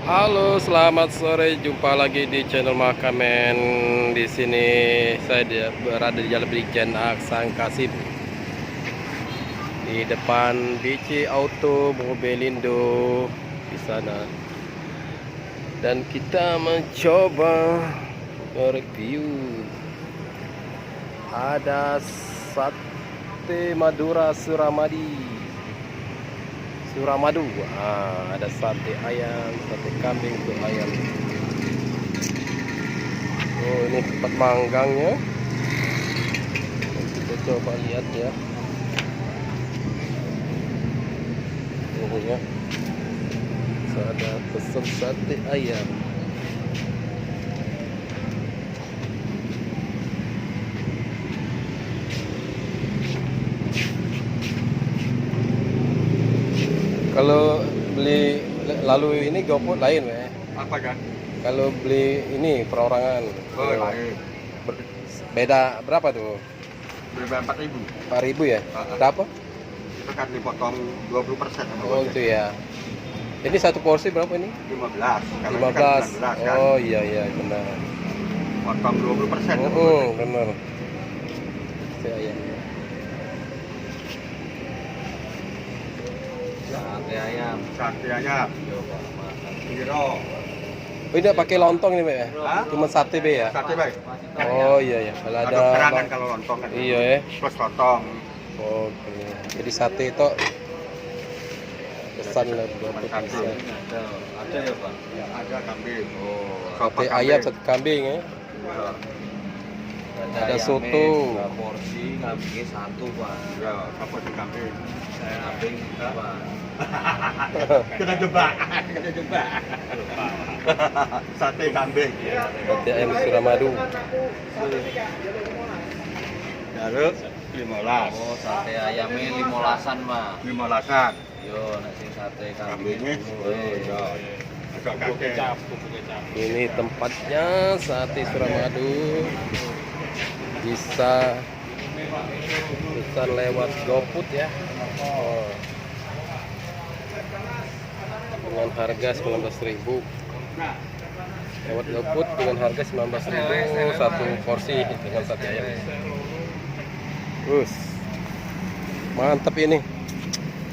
Halo, selamat sore. Jumpa lagi di channel Makamen. Di sini saya berada di Jalan Brigjen Aksan Kasim. Di depan BC Auto Mobilindo di sana. Dan kita mencoba review. Ada sate Madura Suramadu. Ada sate ayam, sate kambing untuk ayam. Oh, ini tempat manggangnya. Kita coba lihat ya. Ini ya. Ada pesan sate ayam. Kalau beli lalu ini GoFood lain, weh. Apa kan? Kalau beli ini perorangan. Oh, lain. Beda berapa tuh? Berapa 4.000? 4.000 ya? Berapa? Itu kan dipotong 20% sama Oh, gojek. itu ya. Ini satu porsi berapa ini? 15. Kalau 15. ini kan 19 kan. Oh iya benar. Potong 20% sama Oh, gojek. benar. Sate ayam. Sate ayam. Kiro. Oh, ini pakai lontong ini, Be, ya? Hah? Cuma sate, Be, ya? Sate baik. Oh iya. Kalau Ada ada kerangan kalau lontong kan. iya ya. Plus lontong. Oke. Jadi sate itu pesan lah buat Cuma bisa. sate. Ada ya Pak? Ya, ada kambing. Sate ayam, sate kambing ya. Ya, Ada ayamnya soto. 2 porsi, kambingnya 1 Pak. ya, apa di kambing? Saya kambing 3 Pak. Kena jebak. Kena jebak. Sate kambing. Sate ayam Suramadu. Garut 15. Oh, sate ayamnya 15-an Pak. 15-an. Yo, nek sing sate Kambingnya. kambing. Ya. Agak kakek. Ini tempatnya sate Suramadu. Bisa pesan lewat GoFood ya. Oh. Dengan harga 19.000. Lewat GoFood dengan harga 19.000 satu porsi dengan sate ayam. Terus mantap ini.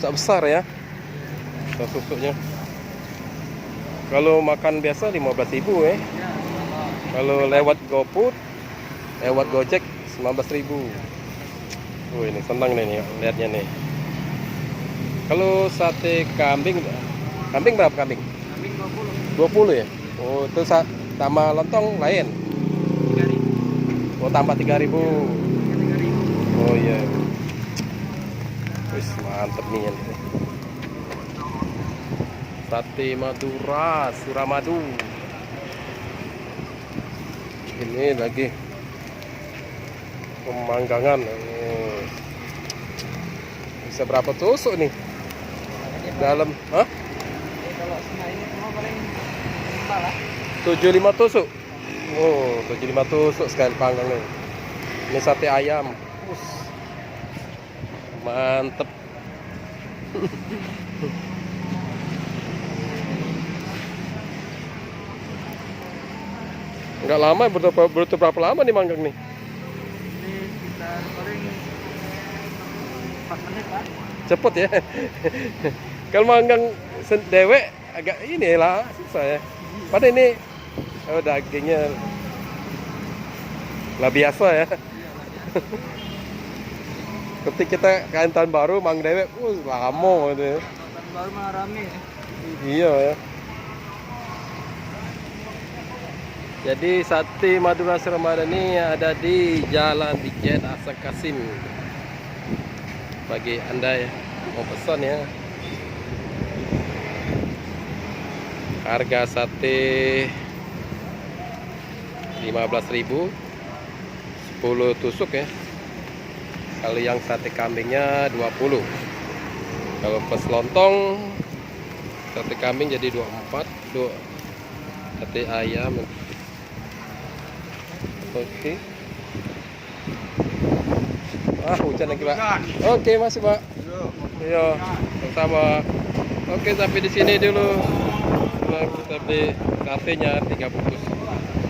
Besar ya. Susuknya. Kalau makan biasa 15.000 ya. Kalau lewat GoFood, lewat Gojek 19.000. Oh, ini senang nih lihatnya nih. Kalau sate kambing berapa kambing? Kambing 20 ya? Oh, itu sama lontong lain. 3.000. Oh, tambah 3.000. Oh iya. Wis mantep nih ini. Sate Madura Suramadu. Ini lagi pemanggangan. Bisa berapa tusuk nih? Dalam, hah? Kalau semua ini semua paling 5 lah. 75 tusuk. Oh, 75 tusuk sekali panggang nih. Ini sate ayam. Us. Mantep. Enggak lama, butuh berapa lama nih manggang nih? Ini sekitar paling 4 menit Pak. Cepet ya. Kalau manggang dewek agak ini lah susah ya. Padahal ini dagingnya lah biasa ya. Ketika kita kain tahun baru mang dewek, lama gitu ya. Tahun baru malah rame ya. Iya ya. Jadi sate Madura Suramadu ini ada di Jalan Brigjen Aksan Kasim. Bagi Anda ya mau pesan ya. Harga sate 15.000, 10 tusuk ya. Kalau yang sate kambingnya 20. Kalau plus lontong sate kambing jadi 24, sate ayam. Oke. Hujan lagi, Pak. Oke, masih, Pak. Iya, sama. Oke, sampai di sini dulu. kita beli sate-nya 3 bungkus.